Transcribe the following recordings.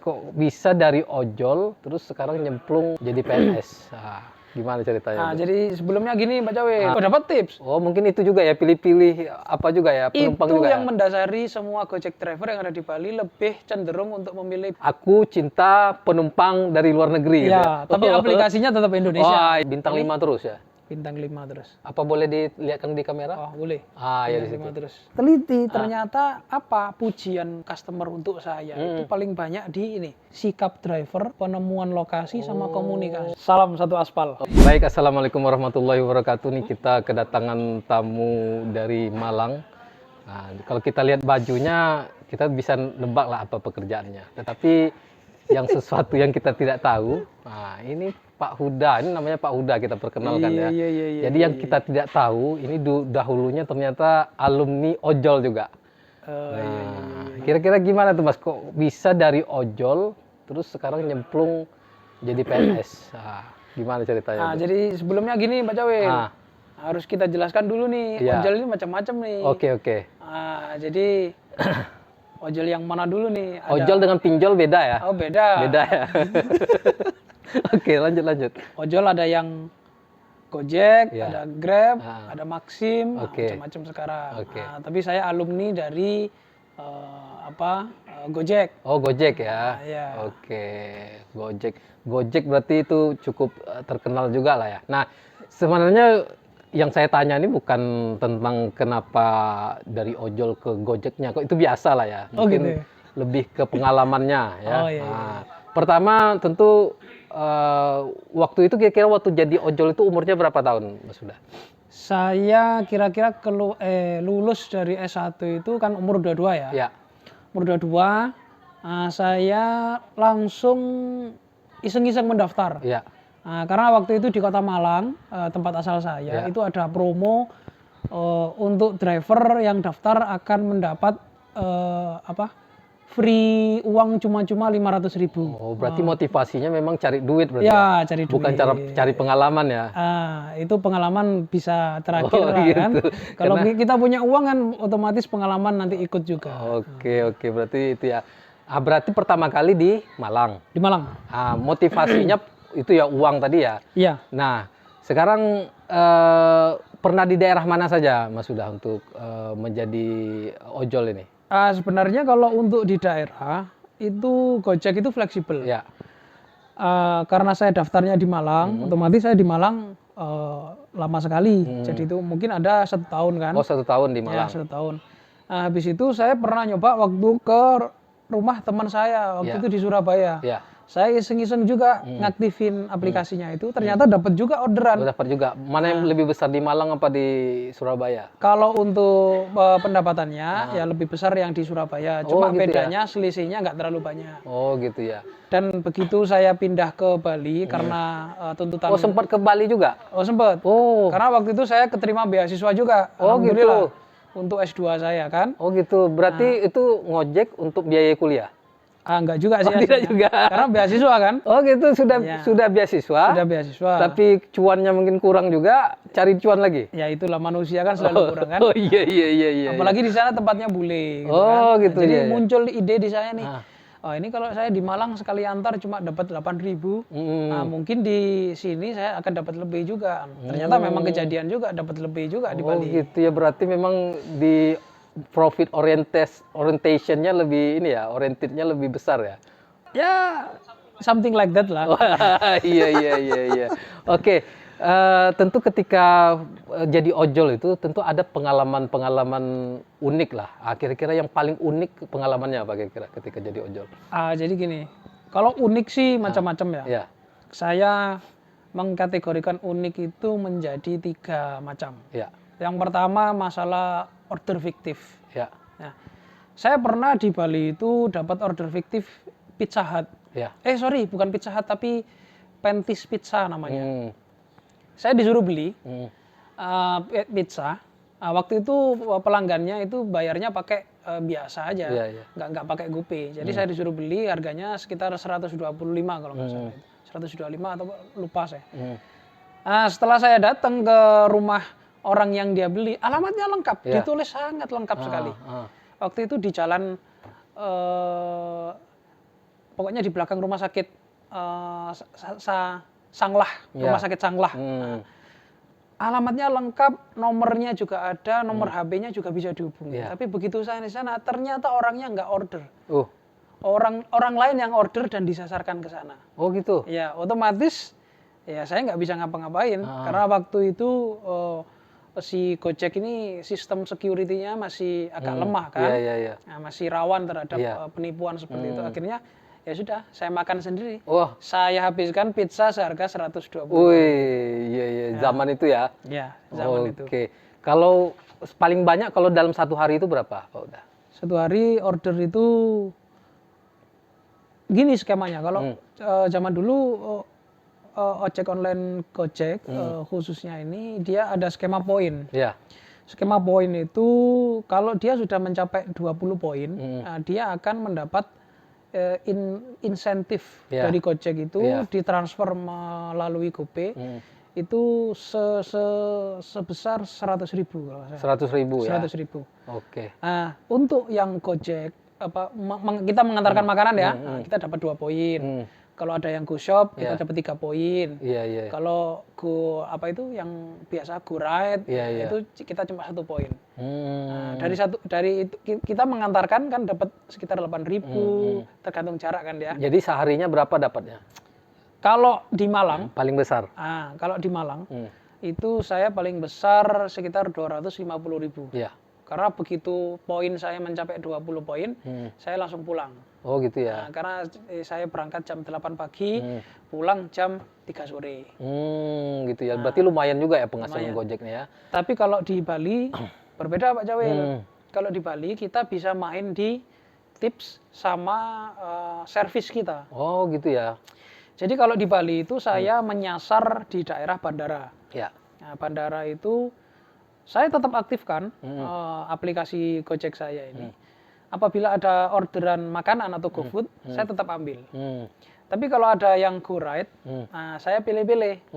Kok bisa dari ojol terus sekarang nyemplung jadi PNS? Nah, gimana ceritanya? Nah, jadi sebelumnya gini Pak Cawe, dapat tips. Oh, mungkin itu juga ya, pilih-pilih apa juga ya, penumpang Itu juga yang ya? mendasari semua Gojek driver yang ada di Bali lebih cenderung untuk memilih. Aku cinta penumpang dari luar negeri gitu Ya, tapi aplikasinya tetap Indonesia. Wah, bintang 5 terus ya? Bintang 5 terus. Apa boleh dilihatkan di kamera? Oh, boleh. Ah, ya di Bintang 5 situ. terus. Teliti, ternyata apa pujian customer untuk saya itu paling banyak di ini. Sikap driver, penemuan lokasi, sama komunikasi. Salam satu aspal. Baik, assalamualaikum warahmatullahi wabarakatuh. Nih kita kedatangan tamu dari Malang. Nah, kalau kita lihat bajunya, kita bisa nebak lah apa pekerjaannya. Tetapi yang sesuatu yang kita tidak tahu, nah ini Pak Huda, ini namanya Pak Huda kita perkenalkan ya. Iya, Jadi yang kita tidak tahu, ini dahulunya ternyata alumni ojol juga. Nah, kira-kira gimana tuh Mas? Kok bisa dari ojol, terus sekarang nyemplung jadi PNS? Nah, gimana ceritanya? Nah, jadi sebelumnya gini Pak Cawe. Harus kita jelaskan dulu nih, Iya. ojol ini macam-macam nih. Oke. Jadi ojol yang mana dulu nih? Ojol dengan pinjol beda ya? Oh, beda. Beda ya? Oke, lanjut. Ojol ada yang Gojek, Iya. ada Grab, ada Maxim, Oke. macam-macam sekarang. Oke. Tapi saya alumni dari Gojek. Oh, Gojek ya? Iya. Oke, Gojek berarti itu cukup terkenal juga lah ya. Nah, sebenarnya yang saya tanya ini bukan tentang kenapa dari ojol ke Gojeknya, kok itu biasa lah ya. Oh, Mungkin gitu ya? lebih ke pengalamannya ya. Oh, iya. Nah, pertama tentu waktu itu kira-kira waktu jadi ojol itu umurnya berapa tahun, Mas Huda? Saya kira-kira lulus dari S1 itu kan umur 22 ya. Ya. Umur 22, saya langsung iseng-iseng mendaftar. Ya. Karena waktu itu di Kota Malang, tempat asal saya, itu ada promo untuk driver yang daftar akan mendapat free uang cuma-cuma 500.000. Oh, berarti motivasinya memang cari duit berarti? Ya, cari duit. Bukan cari pengalaman ya? Itu pengalaman bisa terakhir lah gitu. kan. Kalau kita punya uang kan otomatis pengalaman nanti ikut juga. Oke, berarti itu ya. Berarti pertama kali di Malang? Di Malang. Motivasinya itu ya uang tadi ya? Iya. Nah, sekarang pernah di daerah mana saja Mas Huda untuk menjadi ojol ini? Sebenarnya kalau untuk di daerah itu Gojek itu fleksibel. Ya. Karena saya daftarnya di Malang, otomatis saya di Malang lama sekali. Jadi itu mungkin ada 1 tahun kan. Oh, 1 tahun di Malang. Ya, 1 tahun. Habis itu saya pernah nyoba waktu ke rumah teman saya waktu itu di Surabaya. Ya. Saya iseng-iseng juga ngaktifin aplikasinya itu, ternyata dapat juga orderan. Dapat juga. Mana yang lebih besar, di Malang apa di Surabaya? Kalau untuk pendapatannya ya lebih besar yang di Surabaya. Cuma gitu bedanya selisihnya nggak terlalu banyak. Oh, gitu ya. Dan begitu saya pindah ke Bali karena tuntutan. Oh, sempat ke Bali juga? Oh, sempat. Oh. Karena waktu itu saya keterima beasiswa juga. Oh, gitu. Untuk S2 saya kan. Oh, gitu. Berarti itu ngojek untuk biaya kuliah? Enggak juga sih. Tidak juga. Karena beasiswa kan. Oh, gitu. Sudah beasiswa. Sudah beasiswa. Tapi cuannya mungkin kurang juga, cari cuan lagi. Ya itulah, manusia kan selalu kurang kan. Oh, iya. Apalagi di sana tempatnya bule gitu Oh, kan. gitu. Jadi iya. muncul ide di saya nih. Oh, ini kalau saya di Malang sekali antar cuma dapat 8.000. Nah, mungkin di sini saya akan dapat lebih juga. Ternyata memang kejadian juga, dapat lebih juga di Bali. Oh, gitu ya. Berarti memang di profit orientationnya lebih ini ya, orientednya lebih besar ya. Ya, something like that lah. Iya. Oke, tentu ketika jadi ojol itu tentu ada pengalaman unik lah. Kira-kira yang paling unik pengalamannya apa kira-kira ketika jadi ojol? Jadi gini, kalau unik sih macam-macam ya. Iya. Saya mengkategorikan unik itu menjadi 3 macam. Iya. Yang pertama masalah order fiktif. Ya. Nah, saya pernah di Bali itu dapat order fiktif Pizza Hut. Ya. Bukan Pizza Hut tapi Pentis Pizza namanya. Saya disuruh beli pizza. Waktu itu pelanggannya itu bayarnya pakai biasa aja, nggak pakai GoPay. Jadi saya disuruh beli, harganya sekitar 125 kalau nggak salah. 125 atau lupa saya. Setelah saya datang ke rumah orang yang dia beli, alamatnya lengkap, ditulis sangat lengkap sekali. Waktu itu di jalan pokoknya di belakang rumah sakit Sanglah, rumah sakit Sanglah. Alamatnya lengkap, nomornya juga ada, nomor HP-nya juga bisa dihubungi. Tapi begitu saya di sana, ternyata orangnya nggak order. Orang lain yang order dan disasarkan ke sana. Oh gitu. Ya, otomatis ya saya nggak bisa ngapa-ngapain karena waktu itu si Gojek ini sistem security-nya masih agak lemah kan. Nah, masih rawan terhadap penipuan seperti itu. Akhirnya ya sudah, saya makan sendiri. Saya habiskan pizza seharga 120. Wih, zaman itu ya. Ya, zaman itu. Oke. Kalau paling banyak kalau dalam satu hari itu berapa, Pak Uda? Satu hari order itu gini skemanya. Kalau zaman dulu ojek online Gojek khususnya ini dia ada skema poin. Skema poin itu kalau dia sudah mencapai 20 poin, dia akan mendapat insentif dari Gojek itu ditransfer melalui GoPay itu sebesar 100.000 kalau saya. 100.000 ya. 100.000. Oke. Nah, untuk yang Gojek kita mengantarkan makanan ya, kita dapat 2 poin. Kalau ada yang GoShop kita dapat 3 poin. Kalau yang biasa GoRide itu kita cuma 1 poin. Nah, dari itu kita mengantarkan kan dapat sekitar 8.000 tergantung jarak kan ya. Jadi seharinya berapa dapatnya? Kalau di Malang paling besar. Kalau di Malang itu saya paling besar sekitar 250.000. Karena begitu poin saya mencapai 20 poin, saya langsung pulang. Oh gitu ya. Karena saya berangkat jam 8 pagi, pulang jam 3 sore. Gitu ya. Berarti lumayan juga ya penghasilan Gojeknya ya. Tapi kalau di Bali berbeda Pak Jawil. Kalau di Bali kita bisa main di tips sama servis kita. Oh gitu ya. Jadi kalau di Bali itu saya menyasar di daerah bandara. Nah, bandara itu saya tetap aktifkan aplikasi Gojek saya ini. Apabila ada orderan makanan atau GoFood, saya tetap ambil. Tapi kalau ada yang GoRide, saya pilih-pilih.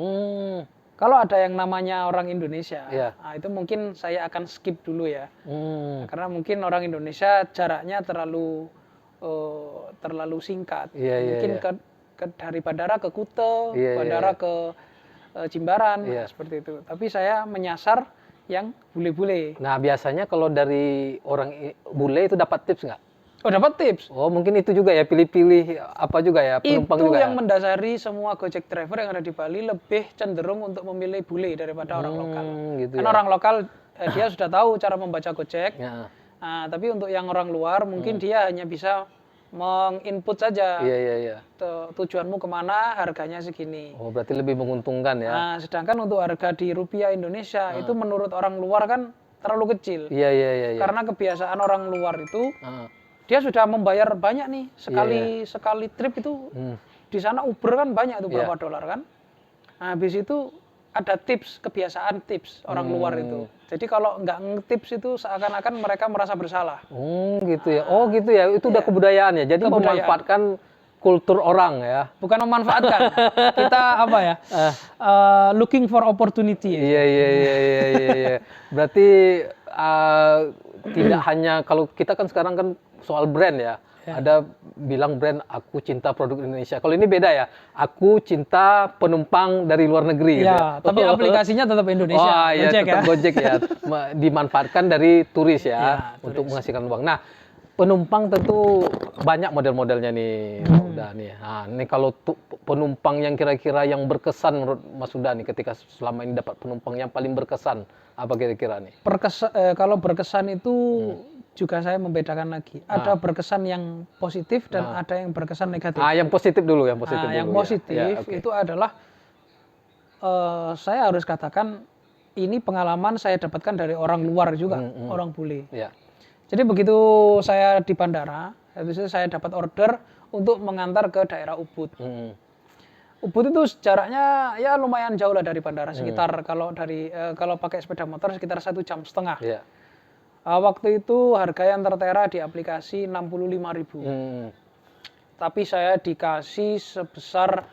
Kalau ada yang namanya orang Indonesia, itu mungkin saya akan skip dulu ya. Karena mungkin orang Indonesia jaraknya terlalu singkat. Mungkin dari bandara ke Kute, bandara ke Jimbaran, seperti itu. Tapi saya menyasar yang bule-bule. Nah biasanya kalau dari orang bule itu dapat tips nggak? Oh dapat tips. Oh mungkin itu juga ya, pilih-pilih apa juga ya, penumpang itu juga yang mendasari semua Gojek driver yang ada di Bali lebih cenderung untuk memilih bule daripada orang lokal. Gitu karena orang lokal dia sudah tahu cara membaca Gojek. Nah, tapi untuk yang orang luar mungkin dia hanya bisa menginput saja. Tujuanmu kemana, harganya segini. Oh berarti lebih menguntungkan ya. Nah, sedangkan untuk harga di rupiah Indonesia itu menurut orang luar kan terlalu kecil. Karena kebiasaan orang luar itu dia sudah membayar banyak nih sekali trip itu di sana Uber kan banyak tuh berapa dolar kan. Nah, habis itu ada tips, kebiasaan tips orang luar itu. Jadi kalau nggak nge-tips itu seakan-akan mereka merasa bersalah. Gitu ya. Oh gitu ya. Itu udah kebudayaan ya. Jadi memanfaatkan kultur orang ya. Bukan memanfaatkan. Kita apa ya? Looking for opportunity. Iya. Berarti tidak hanya kalau kita kan sekarang kan soal brand ya. Ada bilang brand aku cinta produk Indonesia. Kalau ini beda ya. Aku cinta penumpang dari luar negeri. Tapi aplikasinya tetap Indonesia. Tetap Gojek ya. Dimanfaatkan dari turis ya untuk menghasilkan uang. Nah, penumpang tentu banyak model-modelnya nih, Uda nih. Nah, ini kalau penumpang yang kira-kira yang berkesan menurut Mas Uda nih ketika selama ini dapat penumpang yang paling berkesan, apa kira-kira nih? Kalau berkesan itu juga saya membedakan lagi. Ada berkesan yang positif dan ada yang berkesan negatif. Yang positif dulu, yang positif dulu. Yang positif itu adalah saya harus katakan ini pengalaman saya dapatkan dari orang luar juga, orang bule. Jadi begitu saya di bandara, habis itu saya dapat order untuk mengantar ke daerah Ubud. Ubud itu jaraknya ya lumayan jauh lah dari bandara, sekitar kalau pakai sepeda motor sekitar 1,5 jam. Waktu itu harga yang tertera di aplikasi 65.000. Tapi saya dikasih sebesar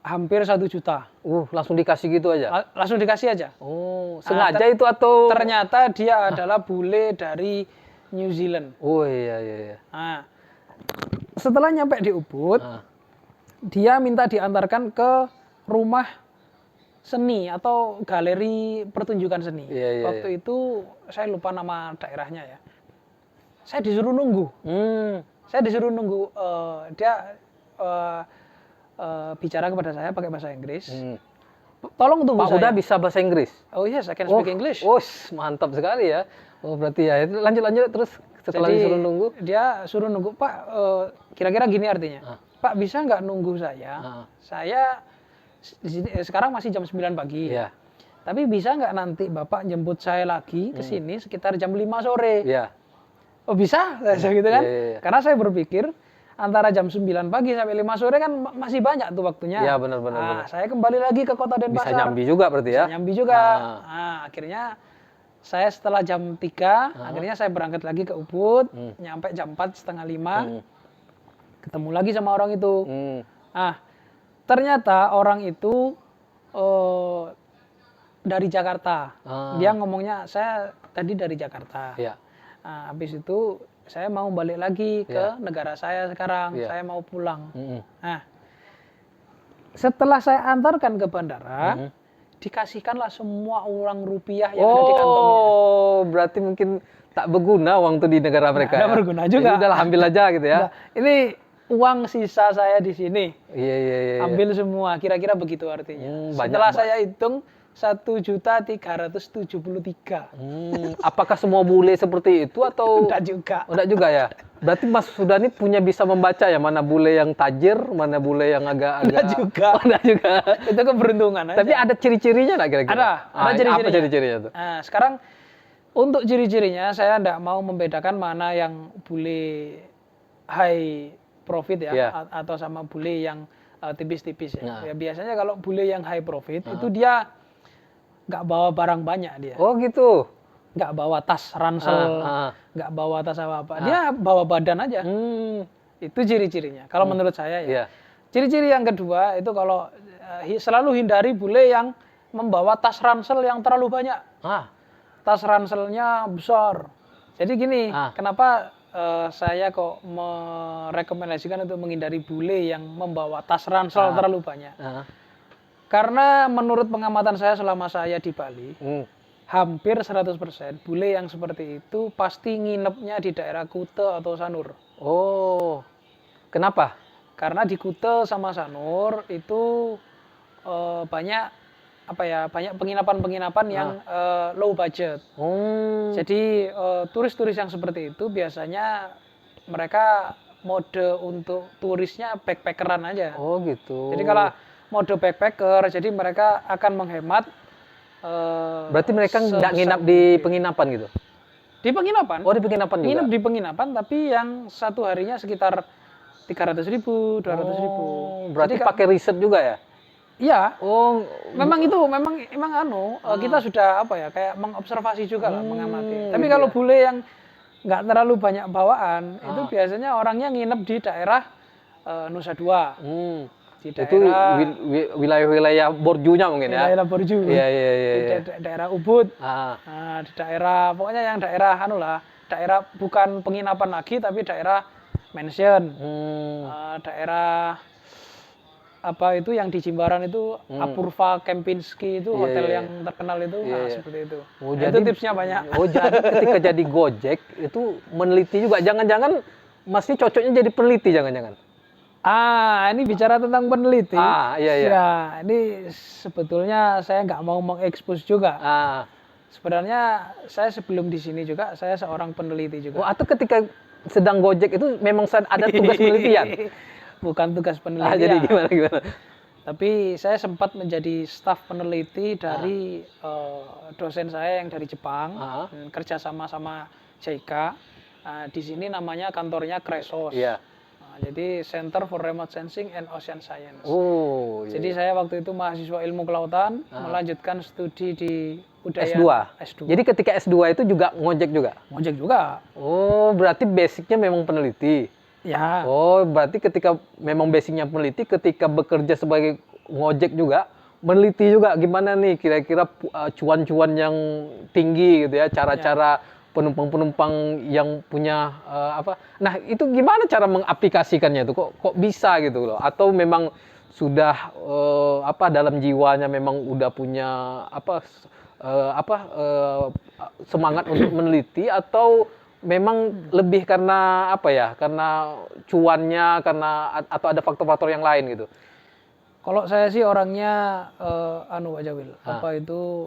hampir 1 juta. Langsung dikasih gitu aja? Langsung dikasih aja. Oh, sengaja itu atau? Ternyata dia adalah bule dari New Zealand. Oh iya. Nah, setelah nyampe di Ubud, dia minta diantarkan ke rumah seni atau galeri pertunjukan seni. Waktu itu saya lupa nama daerahnya ya. Saya disuruh nunggu. Saya disuruh nunggu. Dia bicara kepada saya pakai bahasa Inggris. Tolong tunggu Pak saya. udah bisa bahasa Inggris? Oh yes, I can speak English. Oh, mantap sekali ya. Oh berarti ya. Lanjut terus setelah Jadi, disuruh nunggu. dia suruh nunggu, Pak. Kira-kira gini artinya. Pak bisa nggak nunggu saya? Saya di sini, sekarang masih jam 9 pagi. Iya. Tapi bisa nggak nanti Bapak jemput saya lagi ke sini sekitar jam 5 sore? Iya. Oh bisa, saya gitu kan. Iya. Karena saya berpikir antara jam 9 pagi sampai 5 sore kan masih banyak tuh waktunya. Iya benar. Saya kembali lagi ke kota Denpasar. Bisa nyambi juga berarti ya? Bisa nyambi juga. Akhirnya saya setelah jam 3, akhirnya saya berangkat lagi ke Ubud, nyampe jam 4, setengah 5, ketemu lagi sama orang itu. Ternyata orang itu dari Jakarta. Dia ngomongnya, saya tadi dari Jakarta. Iya. Habis itu saya mau balik lagi ke negara saya sekarang. Saya mau pulang. Nah, setelah saya antarkan ke bandara, dikasihkanlah semua uang rupiah yang ada di kantongnya. Oh, berarti mungkin tak berguna uang itu di negara mereka. Tidak berguna juga. Jadi udahlah ambil aja gitu ya. Nah, ini uang sisa saya di sini. Iya. Ambil semua, kira-kira begitu artinya. Banyak, Setelah saya hitung 1.373.000. Apakah semua bule seperti itu atau? Enggak juga. Enggak juga ya. Berarti Mas Sudani punya bisa membaca ya mana bule yang tajir, mana bule yang agak-agak. Enggak juga. Enggak juga. Itu keberuntungan aja. Tapi ada ciri-cirinya nggak kira-kira? Ada ciri-cirinya. Apa ciri-cirinya tuh? Nah, sekarang untuk ciri-cirinya saya enggak mau membedakan mana yang bule high profit ya, atau sama bule yang tipis-tipis ya. Ya. Biasanya kalau bule yang high profit itu dia nggak bawa barang banyak dia. Oh gitu. Nggak bawa tas ransel, nggak bawa tas apa-apa. Dia bawa badan aja. Itu ciri-cirinya. Kalau menurut saya ya. Ciri-ciri yang kedua itu kalau selalu hindari bule yang membawa tas ransel yang terlalu banyak. Tas ranselnya besar. Jadi gini, kenapa saya kok merekomendasikan untuk menghindari bule yang membawa tas ransel terlalu banyak. Karena menurut pengamatan saya selama saya di Bali, hampir 100% bule yang seperti itu pasti nginepnya di daerah Kute atau Sanur. Oh, kenapa? Karena di Kute sama Sanur itu banyak penginapan-penginapan yang low budget. Jadi turis-turis yang seperti itu biasanya mereka mode untuk turisnya backpackeran aja. Oh gitu. Jadi kalau mode backpacker, jadi mereka akan menghemat. Berarti mereka nggak nginap di penginapan gitu? Di penginapan. Oh di penginapan juga? Nginap di penginapan, tapi yang satu harinya sekitar 300.000, 200.000. Berarti pakai riset juga ya? Iya. Oh, memang kita sudah kayak mengobservasi juga lah, mengamati. Tapi kalau bule yang nggak terlalu banyak bawaan, itu biasanya orangnya nginep di daerah Nusa Dua. Di daerah, itu wilayah-wilayah borjunya mungkin ya? Wilayah borju. Iya. Di daerah Ubud. Di daerah, pokoknya yang daerah daerah bukan penginapan lagi, tapi daerah mansion. Daerah apa itu yang di Jimbaran itu Apurva Kempinski itu hotel yang terkenal itu, seperti itu. Itu tipsnya banyak. Oh jadi ketika jadi Gojek itu meneliti juga, jangan-jangan Masnya cocoknya jadi peneliti jangan-jangan? Ini bicara tentang peneliti. Iya. Ya, ini sebetulnya saya nggak mau mengekspos juga. Sebenarnya saya sebelum di sini juga saya seorang peneliti juga. Atau ketika sedang Gojek itu memang ada tugas penelitian? Bukan tugas penelitian. Jadi gimana? Tapi saya sempat menjadi staf peneliti dari dosen saya yang dari Jepang, kerja sama JICA. Di sini namanya kantornya Kresos. Jadi Center for Remote Sensing and Ocean Science. Jadi saya waktu itu mahasiswa ilmu kelautan, melanjutkan studi di Udaya S2. Jadi ketika S2 itu juga ngojek juga? Ngojek juga. Oh, berarti basicnya memang peneliti? Ya. Oh, berarti ketika memang basicnya peneliti, ketika bekerja sebagai ngojek juga, meneliti juga gimana nih kira-kira cuan-cuan yang tinggi gitu ya, cara-cara penumpang-penumpang yang punya apa. Nah, itu gimana cara mengaplikasikannya itu? Kok bisa gitu loh? Atau memang sudah apa dalam jiwanya memang udah punya apa semangat untuk meneliti, atau memang lebih karena apa ya? Karena cuannya, karena atau ada faktor-faktor yang lain gitu? Kalau saya sih orangnya anu Pak Jawil, apa itu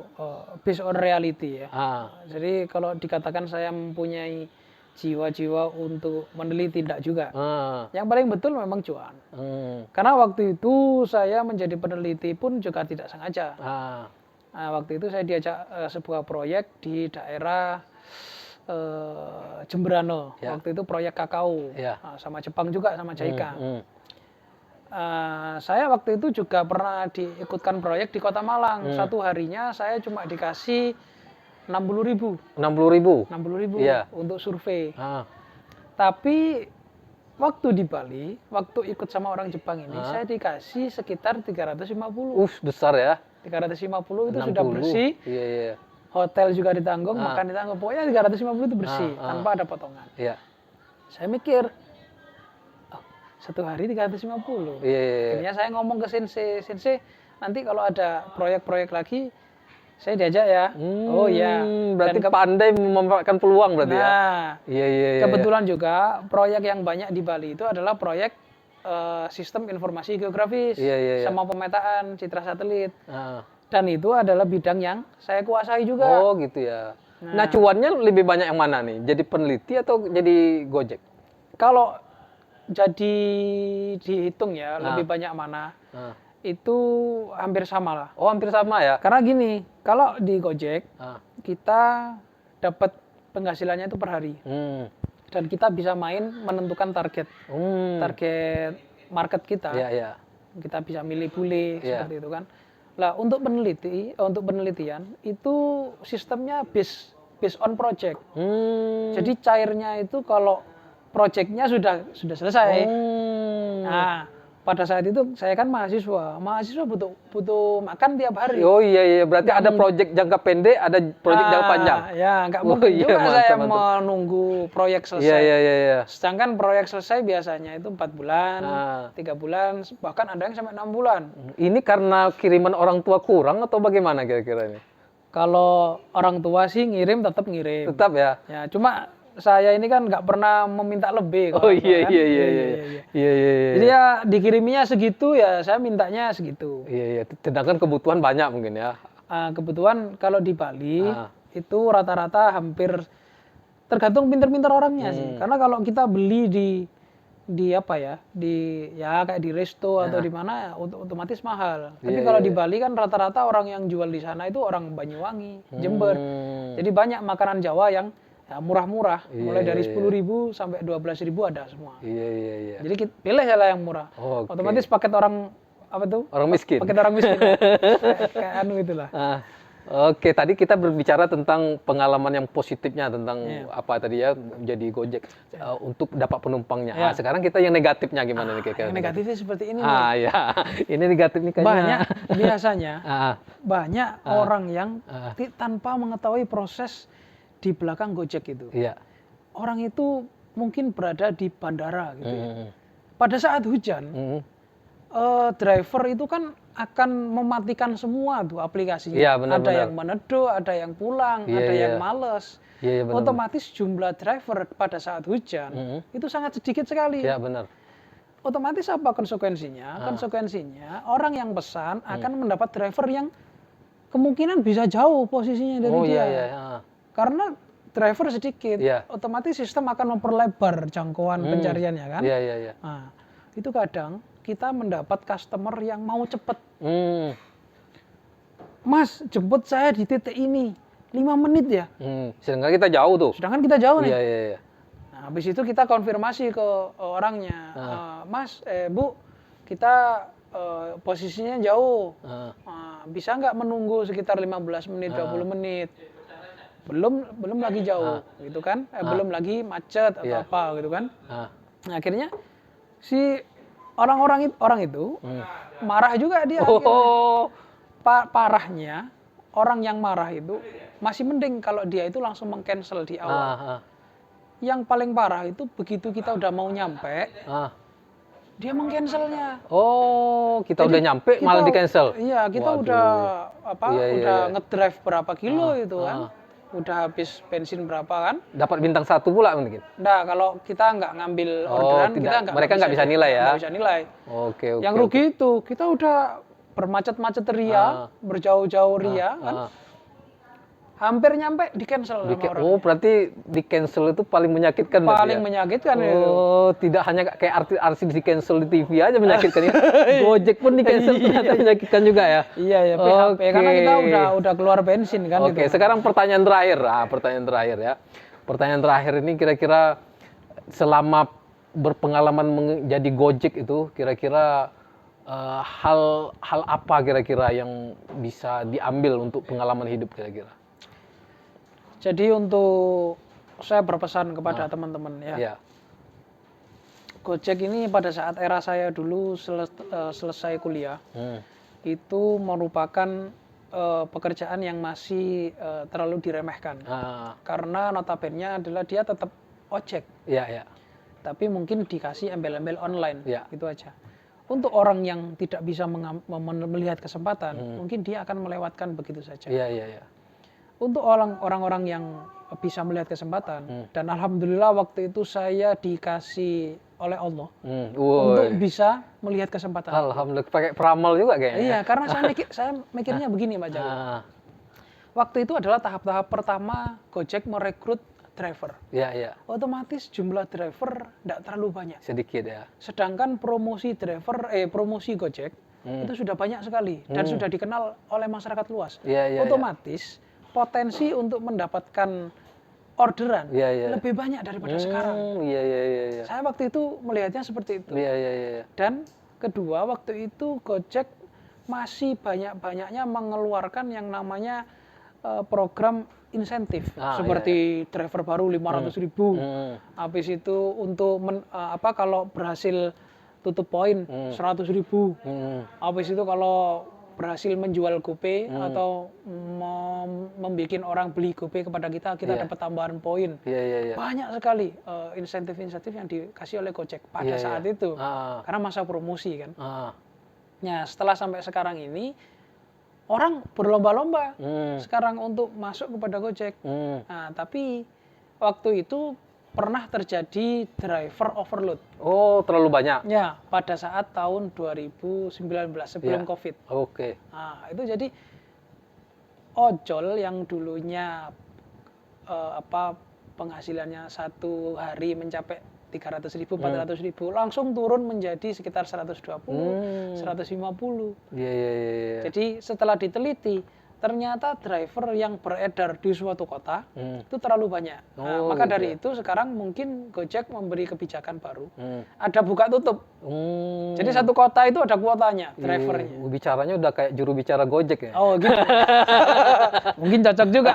based on reality ya. Jadi kalau dikatakan saya mempunyai jiwa-jiwa untuk meneliti, tidak juga. Yang paling betul memang cuan. Karena waktu itu saya menjadi peneliti pun juga tidak sengaja. Nah, waktu itu saya diajak sebuah proyek di daerah Jemberano. Waktu itu proyek kakao, sama Jepang juga, sama JICA. Saya waktu itu juga pernah diikutkan proyek di Kota Malang. Satu harinya saya cuma dikasih 60.000. 60.000? 60.000 untuk survei. Tapi waktu di Bali, waktu ikut sama orang Jepang ini, saya dikasih sekitar 350. Besar ya. 350 itu 60. sudah bersih. Iya. Hotel juga ditanggung, makan ditanggung. Pokoknya 350 itu bersih, tanpa ada potongan. Saya mikir, satu hari 350. Akhirnya saya ngomong ke Sensei, nanti kalau ada proyek-proyek lagi, saya diajak ya. Oh iya. Berarti pandai memanfaatkan peluang berarti ya. Iya. Kebetulan juga proyek yang banyak di Bali itu adalah proyek sistem informasi geografis, sama pemetaan citra satelit. Dan itu adalah bidang yang saya kuasai juga. Oh gitu ya. Nah, cuannya lebih banyak yang mana nih? Jadi peneliti atau jadi Gojek? Kalau jadi dihitung ya, lebih banyak mana, itu hampir sama lah. Oh, hampir sama ya? Karena gini, kalau di Gojek, kita dapat penghasilannya itu per hari. Dan kita bisa main menentukan target. Target market kita. Kita bisa milih bule, seperti itu kan. Lah, untuk penelitian, itu sistemnya based on project. Jadi cairnya itu kalau proyeknya sudah selesai. Nah, pada saat itu saya kan mahasiswa butuh makan tiap hari. Oh iya, berarti ada proyek jangka pendek, ada proyek jangka panjang. Ya, nggak mungkin juga saya menunggu proyek selesai. Iya. Sedangkan proyek selesai biasanya itu 4 bulan, 3 bulan, bahkan ada yang sampai 6 bulan. Ini karena kiriman orang tua kurang atau bagaimana kira-kira ini? Kalau orang tua sih ngirim, tetap ngirim. Tetap ya? Ya, cuma saya ini kan nggak pernah meminta lebih. Oh iya. Jadi ya dikiriminya segitu, ya saya mintanya segitu. Iya. Sedangkan kebutuhan banyak mungkin ya. Kebutuhan kalau di Bali itu rata-rata hampir tergantung pinter-pinter orangnya sih. Karena kalau kita beli di apa ya, kayak di resto atau di mana, otomatis mahal. Tapi kalau di Bali kan rata-rata orang yang jual di sana itu orang Banyuwangi, Jember. Jadi banyak makanan Jawa yang murah-murah, mulai dari 10.000 sampai 12.000 ada semua. Iya. Jadi kita pilih salah yang murah. Otomatis paket orang apa tuh? Orang miskin. Paket orang miskin. kayak anu itulah. Oke, tadi kita berbicara tentang pengalaman yang positifnya tentang apa tadi ya, menjadi Gojek untuk dapat penumpangnya. Sekarang kita yang negatifnya gimana nih kira-kira? Yang negatifnya seperti ini nih. Ini negatif nih kayaknya. Banyak biasanya banyak orang yang tanpa mengetahui proses di belakang Gojek itu. Orang itu mungkin berada di bandara gitu. Pada saat hujan, driver itu kan akan mematikan semua tuh aplikasinya. Ada yang meneduh, ada yang pulang, ada yang males. Otomatis jumlah driver pada saat hujan itu sangat sedikit sekali. Iya, benar. Otomatis apa konsekuensinya? Konsekuensinya orang yang pesan akan mendapat driver yang kemungkinan bisa jauh posisinya dari dia. Karena driver sedikit, otomatis sistem akan memperlebar jangkauan pencariannya kan. Nah, itu kadang kita mendapat customer yang mau cepet. Mas, jemput saya di titik ini 5 menit ya. Sedangkan kita jauh tuh. Nih. Nah, habis itu kita konfirmasi ke orangnya. Mas, Bu, kita posisinya jauh. Bisa nggak menunggu sekitar 15 menit, 20 menit? Belum lagi jauh, gitu kan? Belum lagi macet atau apa, gitu kan? Nah, akhirnya si orang itu marah juga dia. Parahnya orang yang marah itu masih mending kalau dia itu langsung meng-cancel di awal. Yang paling parah itu begitu kita udah mau nyampe, dia meng-cancelnya. Oh, kita udah nyampe malah di-cancel. Iya, kita Waduh. udah Iya. ngedrive berapa kilo itu kan. Udah habis bensin berapa kan. Dapat bintang 1 pula mungkin. Nah, kalau kita nggak ngambil orderan, mereka nggak bisa nilai ya. Nggak bisa nilai. Oke. Yang rugi itu kita udah bermacet-macet ria, berjauh-jauh ria kan. Hampir nyampe di-cancel sama orang. Oh, berarti di-cancel itu paling menyakitkan Paling ya? menyakitkan itu. Oh, tidak hanya kayak artis di-cancel di TV aja menyakitkan ya. Gojek pun di-cancel ternyata menyakitkan juga ya. Iya ya, PHP karena kita udah keluar bensin kan. Oke, sekarang pertanyaan terakhir. Pertanyaan terakhir ya. Pertanyaan terakhir ini kira-kira selama berpengalaman menjadi Gojek itu kira-kira hal apa kira-kira yang bisa diambil untuk pengalaman hidup kira-kira? Jadi untuk saya berpesan kepada teman-teman ya. Iya. Gojek ini pada saat era saya dulu selesai kuliah, itu merupakan pekerjaan yang masih terlalu diremehkan. Karena notabene adalah dia tetap ojek. Iya. Tapi mungkin dikasih embel-embel online, gitu aja. Untuk orang yang tidak bisa melihat kesempatan, mungkin dia akan melewatkan begitu saja. Iya. Untuk orang-orang yang bisa melihat kesempatan, dan alhamdulillah waktu itu saya dikasih oleh Allah untuk bisa melihat kesempatan. Alhamdulillah, pakai peramal juga kayaknya. Iya, karena saya mikirnya begini, Pak Jago. Waktu itu adalah tahap-tahap pertama Gojek merekrut driver. Iya. Otomatis jumlah driver tidak terlalu banyak. Sedikit ya. Sedangkan promosi Gojek itu sudah banyak sekali dan sudah dikenal oleh masyarakat luas. Iya. Otomatis potensi untuk mendapatkan orderan lebih banyak daripada sekarang. Iya. Saya waktu itu melihatnya seperti itu. Iya. Dan kedua, waktu itu Gojek masih banyak-banyaknya mengeluarkan yang namanya program insentif seperti driver baru 500.000. Habis itu untuk kalau berhasil tutup poin 100.000. Habis itu kalau berhasil menjual GoPay atau membuat orang beli GoPay kepada kita dapat tambahan poin. Iya. Banyak sekali insentif-insentif yang dikasih oleh Gojek pada saat itu. Karena masa promosi kan. Nah, setelah sampai sekarang ini orang berlomba-lomba sekarang untuk masuk kepada Gojek. Nah, tapi waktu itu pernah terjadi driver overload. Oh, terlalu banyak? Ya, pada saat tahun 2019 sebelum COVID. Oke. Nah, itu jadi ojol yang dulunya penghasilannya satu hari mencapai 300.000, 400.000 langsung turun menjadi sekitar 120, 150. Iya. Jadi setelah diteliti ternyata driver yang beredar di suatu kota itu terlalu banyak. Nah, maka dari itu sekarang mungkin Gojek memberi kebijakan baru. Ada buka tutup. Jadi satu kota itu ada kuotanya drivernya. Bicaranya udah kayak juru bicara Gojek ya. Oh gitu. Mungkin cocok juga.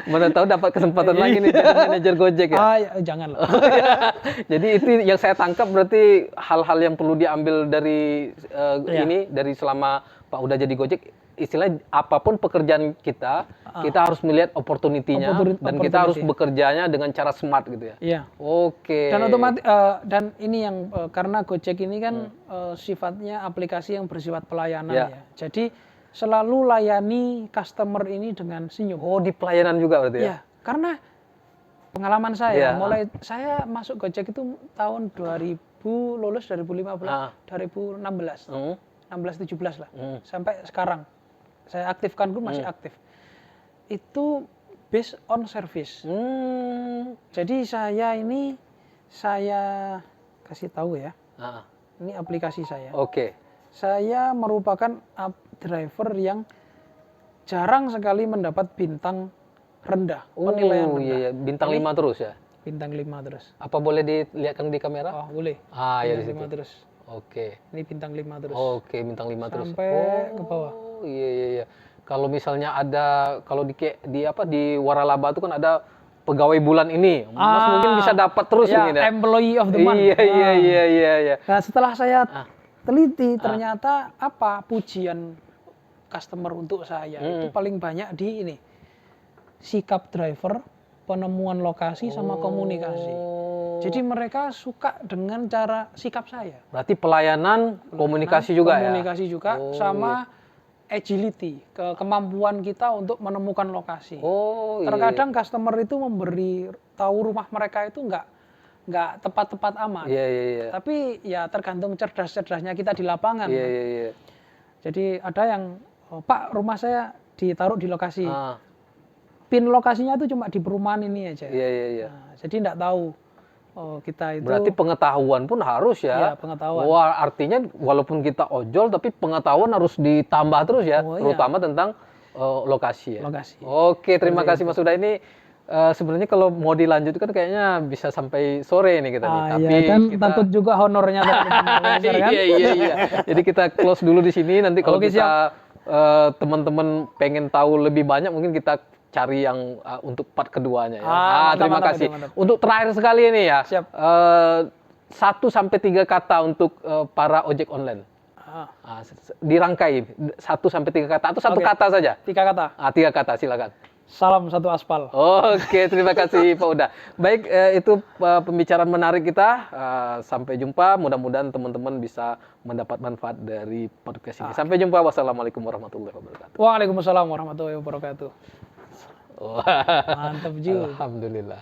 Mana tahu dapat kesempatan lagi nih jadi manajer Gojek ya. Janganlah. Jadi itu yang saya tangkap berarti hal-hal yang perlu diambil dari dari selama Pak udah jadi Gojek. Istilahnya apapun pekerjaan kita harus melihat opportunity-nya dan kita harus bekerjanya dengan cara smart gitu ya. Iya. Oke. Dan otomatis dan ini yang karena Gojek ini kan sifatnya aplikasi yang bersifat pelayanan ya. Jadi selalu layani customer ini dengan senyum. Oh, di pelayanan juga berarti ya? Iya, karena pengalaman saya mulai saya masuk Gojek itu tahun 2000 lulus 2015, 2016. 16-17 lah. Sampai sekarang saya aktifkan pun masih aktif. Itu based on service. Jadi saya kasih tahu ya. Ini aplikasi saya. Oke. Saya merupakan driver yang jarang sekali mendapat bintang rendah, penilaian rendah. Iya. Bintang 5 terus ya? Bintang 5 terus. Apa boleh dilihatkan di kamera? Oh, boleh. Ya di situ. 5 terus. Oke. Ini bintang 5 terus. Oke, bintang 5 terus. Sampai ke bawah. Iya. Kalau misalnya ada di Waralaba itu kan ada pegawai bulan ini. Mas mungkin bisa dapat terus mungkin ya. Employee of the month. Iya. Nah, setelah saya teliti ternyata pujian customer untuk saya itu paling banyak di ini sikap driver, penemuan lokasi sama komunikasi. Jadi mereka suka dengan cara sikap saya. Berarti pelayanan, komunikasi juga ya? Komunikasi juga, sama agility, kemampuan kita untuk menemukan lokasi. Oh, Terkadang customer itu memberi tahu rumah mereka itu nggak tepat-tepat amat. Iya. Tapi ya tergantung cerdas-cerdasnya kita di lapangan. Iya. Jadi ada yang, Pak, rumah saya ditaruh di lokasi. Ah, Pin lokasinya itu cuma di perumahan ini aja. iya. Nah, jadi nggak tahu kita itu. Berarti pengetahuan pun harus ya? Iya, pengetahuan. Wah, artinya walaupun kita ojol, tapi pengetahuan harus ditambah terus ya? Oh, iya. Terutama tentang lokasi ya? Lokasi. Oke, terima kasih Mas Huda. Ini sebenarnya kalau mau dilanjutkan kayaknya bisa sampai sore nih kita nih. Tapi Iya, kan kita... takut juga honornya besar kan? Iya. Jadi kita close dulu di sini. Nanti kalau Oke, kita teman-teman pengen tahu lebih banyak, mungkin kita cari yang untuk part keduanya ya. Terima mantap, kasih. mantap. Untuk terakhir sekali ini ya. Siap. 1 sampai 3 kata untuk para ojek online. Dirangkai 1 sampai 3 kata atau satu Oke. kata saja. 3 kata. 3 kata, silakan. Salam satu aspal. Oke, terima kasih Pak Uda. Baik, itu pembicaraan menarik kita. Sampai jumpa. Mudah-mudahan teman-teman bisa mendapat manfaat dari podcast ini. Sampai jumpa. Wassalamualaikum warahmatullahi wabarakatuh. Waalaikumsalam warahmatullahi wabarakatuh. Mantap juga. Alhamdulillah.